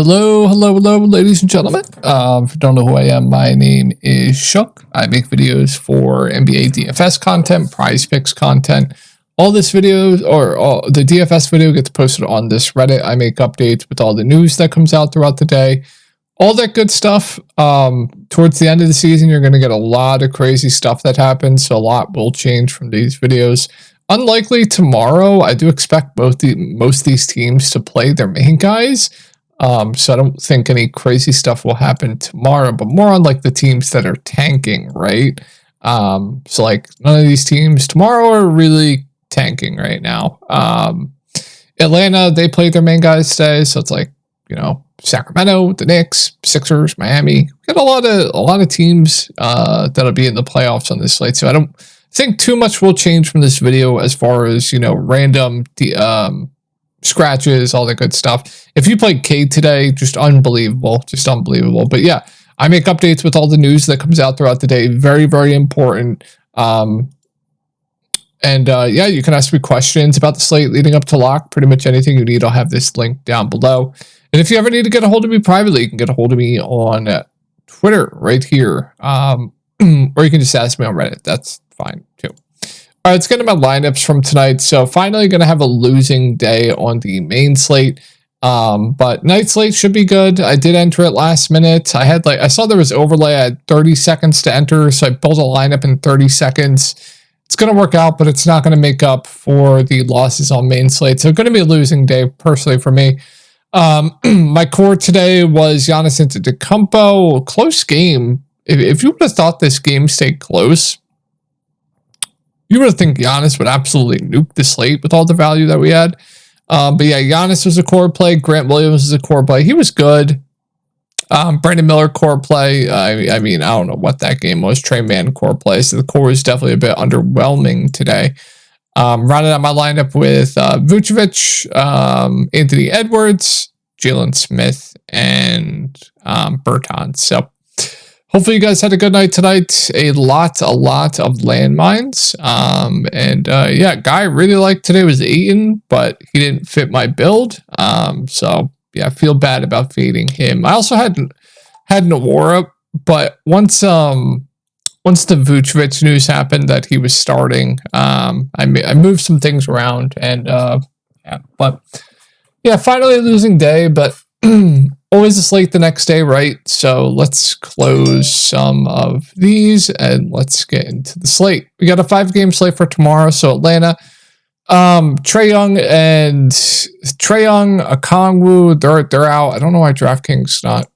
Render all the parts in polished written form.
Hello, ladies and gentlemen. If you don't know who I am, my name is Shook. I make videos for NBA DFS content, prize picks content. All this videos, or all the DFS video gets posted on this Reddit. I make updates with all the news that comes out throughout the day. All that good stuff. Towards the end of the season, you're going to get a lot of crazy stuff that happens, so a lot will change from these videos. Unlikely tomorrow, I do expect most of these teams to play their main guys. So I don't think any crazy stuff will happen tomorrow, but more on like the teams that are tanking, right? So like none of these teams tomorrow are really tanking right now. Atlanta, they played their main guys today, so it's like, you know, Sacramento, the Knicks, Sixers, Miami. We got a lot of teams that'll be in the playoffs on this slate. So I don't think too much will change from this video as far as, you know, random scratches, all that good stuff. If you played Cade today, just unbelievable. But yeah, I make updates with all the news that comes out throughout the day. Very, very important. Yeah, you can ask me questions about the slate leading up to lock. Pretty much anything you need, I'll have this link down below. And if you ever need to get a hold of me privately, you can get a hold of me on Twitter right here. Or you can just ask me on Reddit. That's fine too. All right, let's get into my lineups from tonight. So finally going to have a losing day on the main slate. But night slate should be good. I did enter it last minute. I saw there was overlay. I had 30 seconds to enter, so I built a lineup in 30 seconds. It's going to work out, but it's not going to make up for the losses on main slate. So it's going to be a losing day personally for me. My core today was Giannis Antetokounmpo. Close game. If you would have thought this game stayed close, you would have think Giannis would absolutely nuke the slate with all the value that we had. But yeah, Giannis was a core play. Grant Williams was a core play. He was good. Brandon Miller core play. I mean, I don't know what that game was. Trey Mann core play. So the core was definitely a bit underwhelming today. Rounded out my lineup with Vucevic, Anthony Edwards, Jalen Smith, and Bertans. So hopefully you guys had a good night tonight. A lot of landmines. Yeah, guy I really liked today was Ayton, but he didn't fit my build. So yeah, I feel bad about fading him. I also had Nwora, but once the Vucevic news happened that he was starting, I moved some things around, and finally a losing day, but always a slate the next day, right? So let's close some of these and let's get into the slate. We got a 5-game slate for tomorrow. So Atlanta, Trae Young, Okongwu, they're out. I don't know why Draftkings not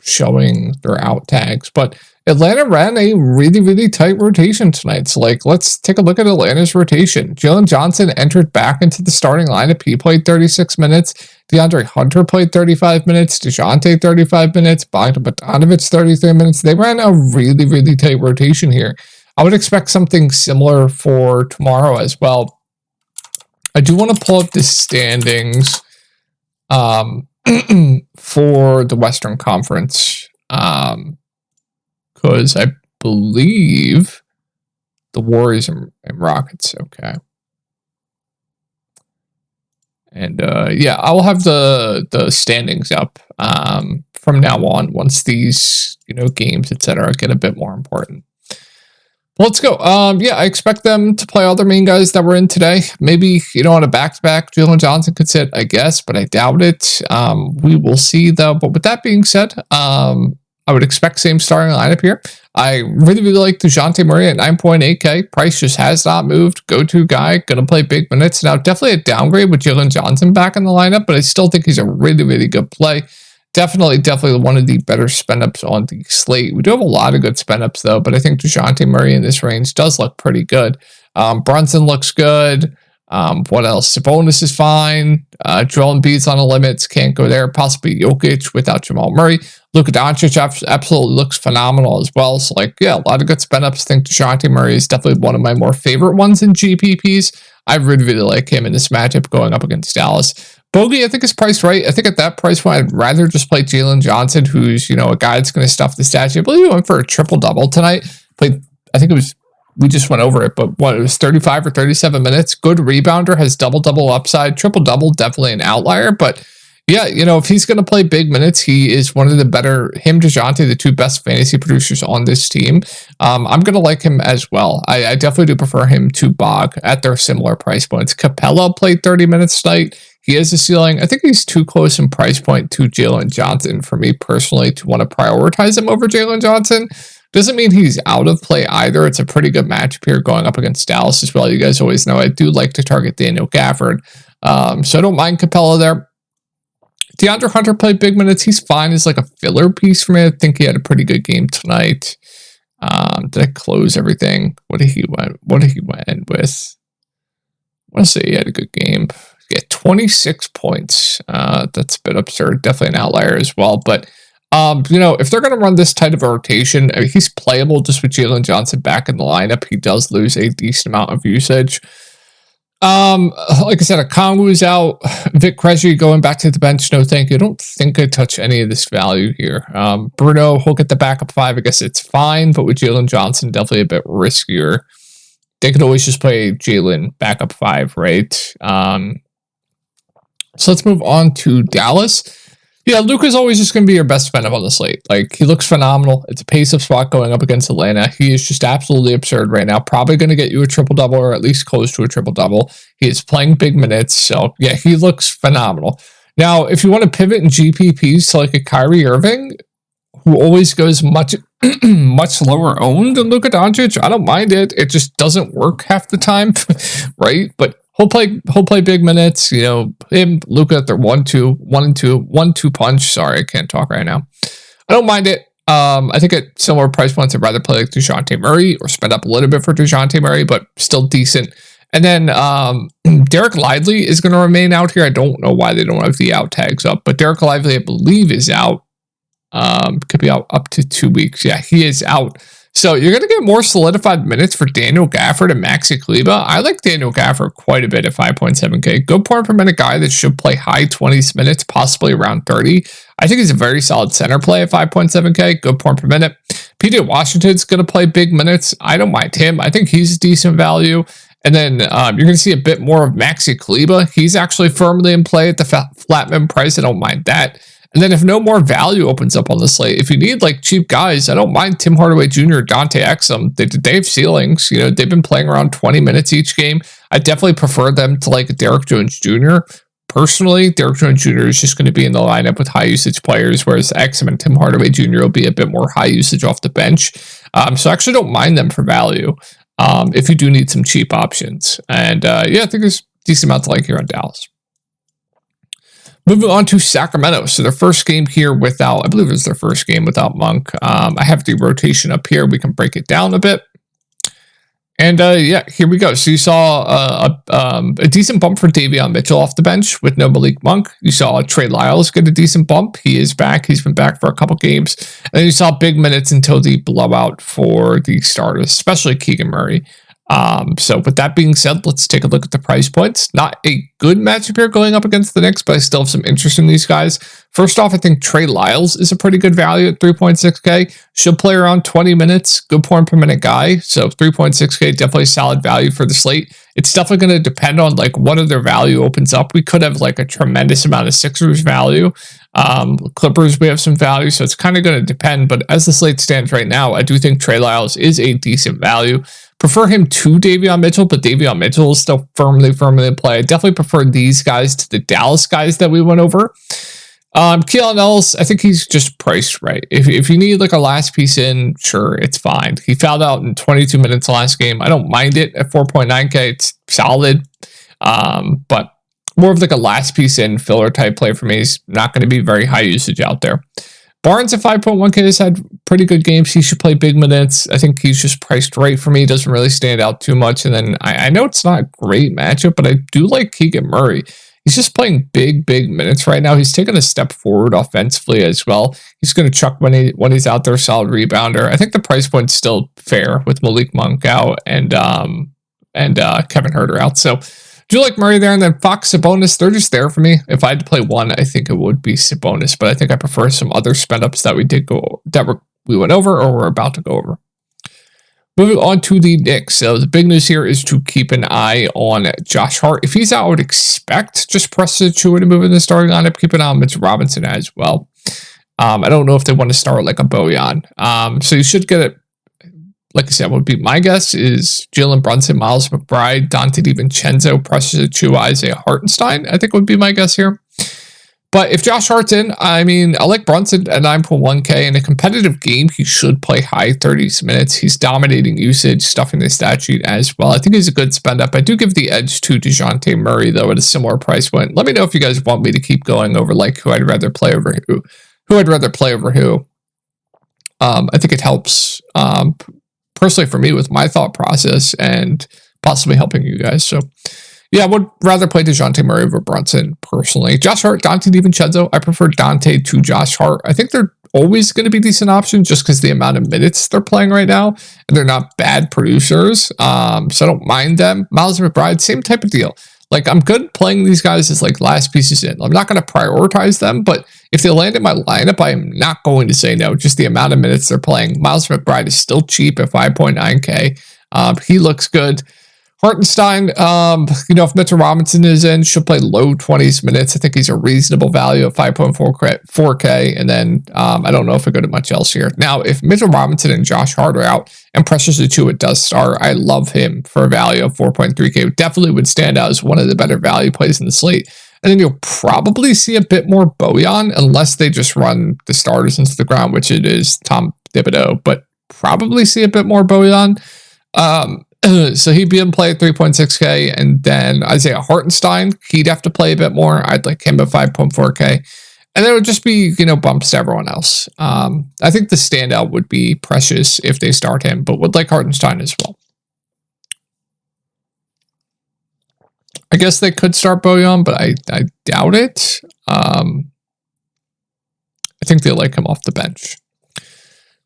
showing their out tags, but Atlanta ran a really, really tight rotation tonight. So, like, let's take a look at Atlanta's rotation. Jalen Johnson entered back into the starting lineup. He played 36 minutes. DeAndre Hunter played 35 minutes. DeJounte 35 minutes. Bogdanovic 33 minutes. They ran a really, really tight rotation here. I would expect something similar for tomorrow as well. I do want to pull up the standings for the Western Conference. Because I believe the Warriors and Rockets. Okay. And yeah, I will have the standings up from now on once these, you know, games, etc. get a bit more important. Well, let's go. Yeah, I expect them to play all their main guys that were in today. Maybe, you know, on a back-to-back, Jalen Johnson could sit, I guess, but I doubt it. We will see, though. But with that being said, I would expect same starting lineup here. I really, really like DeJounte Murray at 9.8K. Price just has not moved. Go-to guy, going to play big minutes. Now, definitely a downgrade with Jalen Johnson back in the lineup, but I still think he's a really, really good play. Definitely one of the better spend-ups on the slate. We do have a lot of good spend-ups, though, but I think DeJounte Murray in this range does look pretty good. Brunson looks good. What else? Sabonis is fine. Joel Embiid's on the limits. Can't go there. Possibly Jokic without Jamal Murray. Luka Doncic absolutely looks phenomenal as well. So, like, yeah, a lot of good spend-ups. I think DeJounte Murray is definitely one of my more favorite ones in GPPs. I really, really like him in this matchup going up against Dallas. Bogey, I think, is priced right. I think at that price point, I'd rather just play Jalen Johnson, who's, you know, a guy that's going to stuff the stats. I believe he went for a triple-double tonight. Played, I think it was, we just went over it, but it was 35 or 37 minutes. Good rebounder, has double-double upside. Triple-double, definitely an outlier, but Yeah, if he's going to play big minutes, he is one of the better, him, DeJounte, the two best fantasy producers on this team. I'm going to like him as well. I definitely do prefer him to Bog at their similar price points. Capella played 30 minutes tonight. He has a ceiling. I think he's too close in price point to Jalen Johnson for me personally to want to prioritize him over Jalen Johnson. Doesn't mean he's out of play either. It's a pretty good matchup here going up against Dallas as well. You guys always know I do like to target Daniel Gafford. So I don't mind Capella there. DeAndre Hunter played big minutes. He's fine as like a filler piece for me. I think he had a pretty good game tonight. Did I close everything? What did he went with? I want to say he had a good game. Yeah, 26 points. That's a bit absurd. Definitely an outlier as well. But if they're going to run this tight of a rotation, I mean, he's playable just with Jalen Johnson back in the lineup. He does lose a decent amount of usage. Like I said, Okongwu's out. Vic Krejci going back to the bench. No, thank you. I don't think I touch any of this value here. Bruno, he'll get the backup 5. I guess it's fine, but with Jalen Johnson, definitely a bit riskier. They could always just play Jalen backup 5, right? So let's move on to Dallas. Yeah, Luka's always just going to be your best spend on the slate. Like, he looks phenomenal. It's a pace-up spot going up against Atlanta. He is just absolutely absurd right now. Probably going to get you a triple-double or at least close to a triple-double. He is playing big minutes. So, yeah, he looks phenomenal. Now, if you want to pivot in GPPs to like a Kyrie Irving, who always goes much lower owned than Luka Doncic, I don't mind it. It just doesn't work half the time, right? But he'll play big minutes. Him, Luka, they're 1-2 punch. Sorry, I can't talk right now. I don't mind it. I think at similar price points, I'd rather play like DeJounte Murray or spend up a little bit for DeJounte Murray, but still decent. And then Derek Lively is going to remain out here. I don't know why they don't have the out tags up, but Derek Lively, I believe, is out. Could be out up to 2 weeks. Yeah, he is out. So you're going to get more solidified minutes for Daniel Gafford and Maxi Kleber. I like Daniel Gafford quite a bit at 5.7K. Good point per minute guy that should play high 20s minutes, possibly around 30. I think he's a very solid center play at 5.7K. Good point per minute. PJ Washington's going to play big minutes. I don't mind him. I think he's a decent value. And then you're going to see a bit more of Maxi Kleber. He's actually firmly in play at the Flatman price. I don't mind that. And then if no more value opens up on the slate, if you need like cheap guys, I don't mind Tim Hardaway Jr., Dante Exum. They have ceilings. They've been playing around 20 minutes each game. I definitely prefer them to like Derrick Jones Jr. Personally, Derrick Jones Jr. is just going to be in the lineup with high usage players, whereas Exum and Tim Hardaway Jr. will be a bit more high usage off the bench. So I actually don't mind them for value if you do need some cheap options. And yeah, I think there's a decent amount to like here on Dallas. Moving on to Sacramento. So their first game here without, I believe it was their first game without Monk. I have the rotation up here. We can break it down a bit. And yeah, here we go. So you saw a decent bump for Davion Mitchell off the bench with no Malik Monk. You saw Trey Lyles get a decent bump. He is back. He's been back for a couple games. And then you saw big minutes until the blowout for the starters, especially Keegan Murray. So with that being said, let's take a look at the price points. Not a good matchup here going up against the Knicks, but I still have some interest in these guys. First off, I think Trey Lyles is a pretty good value at 3.6K. Should play around 20 minutes. Good point per minute guy. So 3.6K, definitely solid value for the slate. It's definitely going to depend on like what other value opens up. We could have like a tremendous amount of Sixers value. Clippers, we have some value. So it's kind of going to depend. But as the slate stands right now, I do think Trey Lyles is a decent value. Prefer him to Davion Mitchell, but Davion Mitchell is still firmly in play. I definitely prefer these guys to the Dallas guys that we went over. Keelan Ellis, I think he's just priced right. If you need like a last piece in, sure, it's fine. He fouled out in 22 minutes last game. I don't mind it at 4.9K. It's solid. But more of like a last piece in filler type play for me. He's not going to be very high usage out there. Barnes at 5.1K has had pretty good games. He should play big minutes. I think he's just priced right for me. Doesn't really stand out too much. And then I know it's not a great matchup, but I do like Keegan Murray. He's just playing big minutes right now. He's taken a step forward offensively as well. He's going to chuck when he's out there, solid rebounder. I think the price point's still fair with Malik Monk out and Kevin Huerter out. So do like Murray there, and then Fox, Sabonis, they're just there for me. If I had to play one, I think it would be Sabonis, but I think I prefer some other spend ups that we went over or we're about to go over. Moving on to the Knicks. So the big news here is to keep an eye on Josh Hart. If he's out, I would expect just Preston Achiuwa to move in the starting lineup. Keep an eye on Mitch Robinson as well. I don't know if they want to start like a Bojan. So you should get it. Like I said, would be my guess is Jalen Brunson, Miles McBride, Dante DiVincenzo, Preston Achiuwa, Isaiah Hartenstein. I think would be my guess here. But if Josh Hart's in, I mean, I like Brunson at 9.1K. In a competitive game, he should play high 30s minutes. He's dominating usage, stuffing the stat sheet as well. I think he's a good spend up. I do give the edge to DeJounte Murray, though, at a similar price point. Let me know if you guys want me to keep going over like who I'd rather play over who. Who I'd rather play over who. I think it helps personally for me with my thought process and possibly helping you guys. So yeah, I would rather play DeJounte Murray over Brunson personally. Josh Hart, Dante DiVincenzo. I prefer Dante to Josh Hart. I think they're always going to be decent options just because the amount of minutes they're playing right now, and they're not bad producers. So I don't mind them. Miles McBride, same type of deal. Like, I'm good playing these guys as like last pieces in. I'm not going to prioritize them, but if they land in my lineup, I am not going to say no. Just the amount of minutes they're playing. Miles McBride is still cheap at 5.9K. He looks good. Hartenstein, if Mitchell Robinson is in, she'll play low 20s minutes. I think he's a reasonable value of 5.4K. And then I don't know if I go to much else here. Now, if Mitchell Robinson and Josh Hart are out and Precious Achiuwa does start, I love him for a value of 4.3K. Definitely would stand out as one of the better value plays in the slate. And then you'll probably see a bit more Bojan unless they just run the starters into the ground, which it is Tom Thibodeau, but probably see a bit more Bojan. So he'd be in play at 3.6K, and then Isaiah Hartenstein, he'd have to play a bit more. I'd like him at 5.4K, and then it would just be, bumps to everyone else. I think the standout would be Precious if they start him, but would like Hartenstein as well. I guess they could start Bojan, but I doubt it. I think they like him off the bench.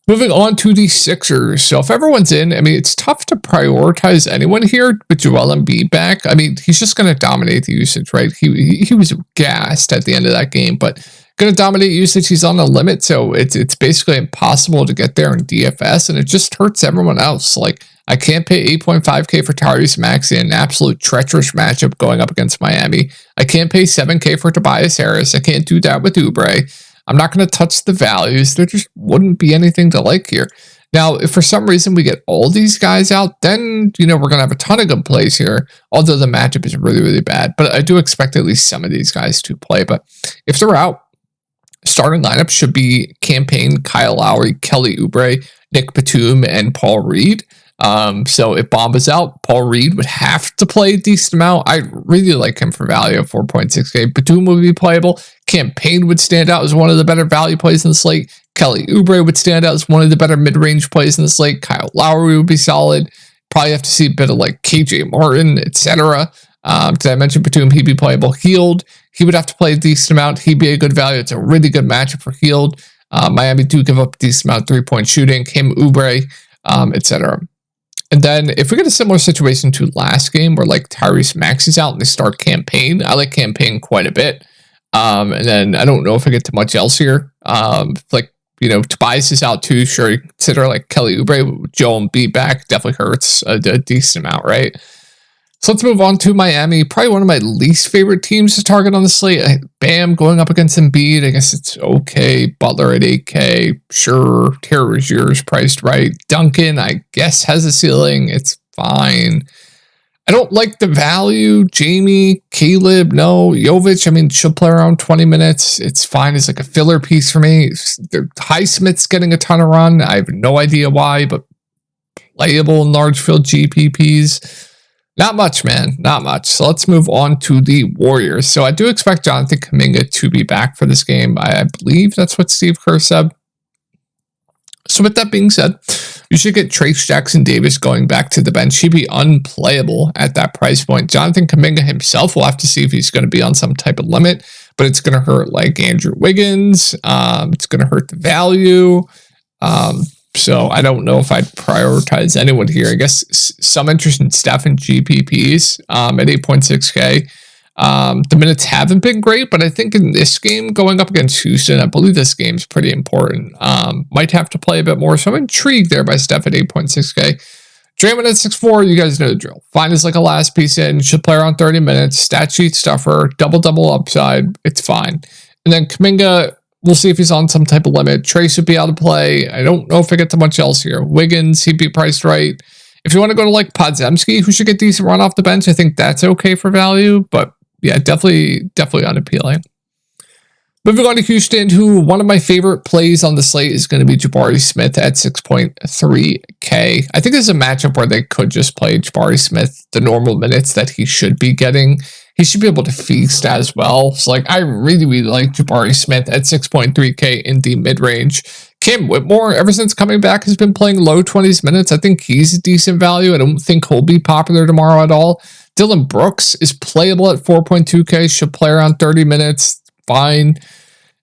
Moving on to the Sixers. So if everyone's in, I mean, it's tough to prioritize anyone here with Joel Embiid back. I mean, he's just going to dominate the usage, right? He was gassed at the end of that game, but going to dominate usage. He's on a limit, so it's basically impossible to get there in DFS, and it just hurts everyone else. Like, I can't pay 8.5K for Tyrese Maxey in an absolute treacherous matchup going up against Miami. I can't pay 7K for Tobias Harris. I can't do that with Oubre. I'm not going to touch the values. There just wouldn't be anything to like here. Now, if for some reason we get all these guys out, then, we're going to have a ton of good plays here, although the matchup is really, really bad. But I do expect at least some of these guys to play. But if they're out, starting lineup should be Campaign, Kyle Lowry, Kelly Oubre, Nick Batum, and Paul Reed. So if Bamba's out, Paul Reed would have to play a decent amount. I really like him for value of 4.6K. Batum would be playable. Campaign would stand out as one of the better value plays in the slate. Kelly Oubre would stand out as one of the better mid-range plays in the slate. Kyle Lowry would be solid. Probably have to see a bit of like KJ Martin, etc. Did I mention Batum? He'd be playable. Healed, he would have to play a decent amount. He'd be a good value. It's a really good matchup for Healed. Miami do give up a decent amount of three-point shooting. Him, Oubre, etc. And then if we get a similar situation to last game where like Tyrese Maxey's out and they start Campaign, I like Campaign quite a bit. And then I don't know if I get to much else here. Tobias is out too. Sure, you consider like Kelly Oubre, Joel Embiid back definitely hurts a decent amount, right? So let's move on to Miami. Probably one of my least favorite teams to target on the slate. Bam going up against Embiid. I guess it's okay. Butler at 8K. Sure. Terry Rozier's priced right. Duncan, I guess, has a ceiling. It's fine. I don't like the value. Jamie, Caleb, no. Jovic, I mean, she'll play around 20 minutes. It's fine. It's like a filler piece for me. Highsmith's getting a ton of run. I have no idea why, but playable in large field GPPs. Not much, man. Not much. So let's move on to the Warriors. So I do expect Jonathan Kuminga to be back for this game. I believe that's what Steve Kerr said. So with that being said, you should get Trace Jackson Davis going back to the bench. He'd be unplayable at that price point. Jonathan Kuminga himself, we'll have to see if he's going to be on some type of limit, but it's going to hurt like Andrew Wiggins. It's going to hurt the value. So I don't know if I'd prioritize anyone here. I guess some interest in Steph and GPPs at 8.6K. The minutes haven't been great, but I think in this game going up against Houston, I believe this game's pretty important. Might have to play a bit more, so I'm intrigued there by Steph at 8.6K. Draymond at 6'4", you guys know the drill. Fine as like a last piece in, should play around 30 minutes, stat sheet stuffer, double upside, it's fine. And then Kuminga, we'll see if he's on some type of limit. Trace would be able to play. I don't know if I get to much else here. Wiggins, he'd be priced right. If you want to go to like Podziemski, who should get decent run off the bench, I think that's okay for value, but yeah, definitely unappealing. Moving on to Houston, who one of my favorite plays on the slate is going to be Jabari Smith at 6.3K. I think this is a matchup where they could just play Jabari Smith the normal minutes that he should be getting. He should be able to feast as well. So like, I really like Jabari Smith at 6.3K in the mid-range. Cam Whitmore, ever since coming back, has been playing low 20s minutes. I think he's a decent value. I don't think he'll be popular tomorrow at all. Dylan Brooks is playable at 4.2K, should play around 30 minutes, fine.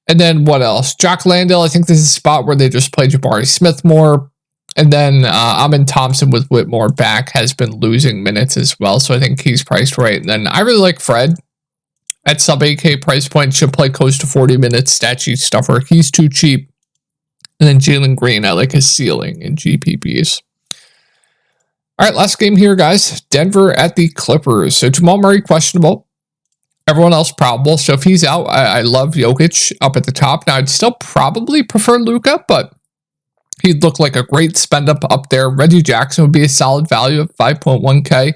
And then what else? Jock Landale, I think this is a spot where they just play Jabari Smith more. And then Amin Thompson with Whitmore back has been losing minutes as well, so I think he's priced right. And then I really like Fred at sub 8K price point, should play close to 40 minutes, stat sheet stuffer. He's too cheap. And then Jalen Green, I like his ceiling in GPPs. All right, last game here, guys. Denver at the Clippers. So Jamal Murray questionable. Everyone else probable. So if he's out, I love Jokic up at the top. Now, I'd still probably prefer Luka, but he'd look like a great spend up there. Reggie Jackson would be a solid value at 5.1K.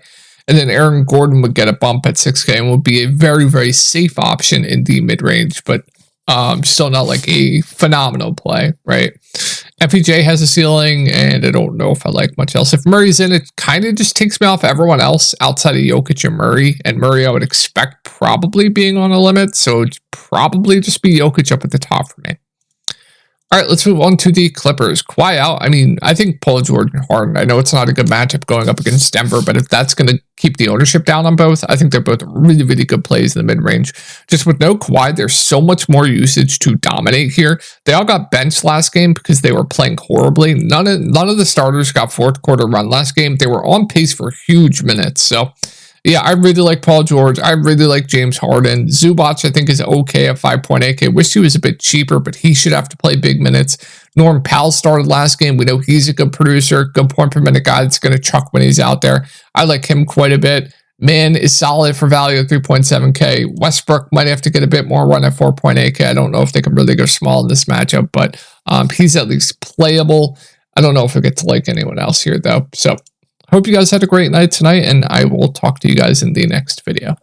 And then Aaron Gordon would get a bump at 6K and would be a very safe option in the mid-range, but still not like a phenomenal play, right? FPJ has a ceiling, and I don't know if I like much else. If Murray's in, it kind of just takes me off everyone else outside of Jokic and Murray. And Murray, I would expect probably being on a limit, so it'd probably just be Jokic up at the top for me. All right, let's move on to the Clippers. Kawhi out. I mean, I think Paul George and Harden, I know it's not a good matchup going up against Denver, but if that's going to keep the ownership down on both, I think they're both really good plays in the mid-range. Just with no Kawhi, there's so much more usage to dominate here. They all got benched last game because they were playing horribly. None of the starters got fourth quarter run last game. They were on pace for huge minutes. So yeah, I really like Paul George. I really like James Harden. Zubac, I think, is okay at 5.8K. Wish he was a bit cheaper, but he should have to play big minutes. Norm Powell started last game. We know he's a good producer, good point per minute guy that's going to chuck when he's out there. I like him quite a bit. Man is solid for value at 3.7K. Westbrook might have to get a bit more run at 4.8K. I don't know if they can really go small in this matchup, but he's at least playable. I don't know if I get to like anyone else here, though. So hope you guys had a great night tonight, and I will talk to you guys in the next video.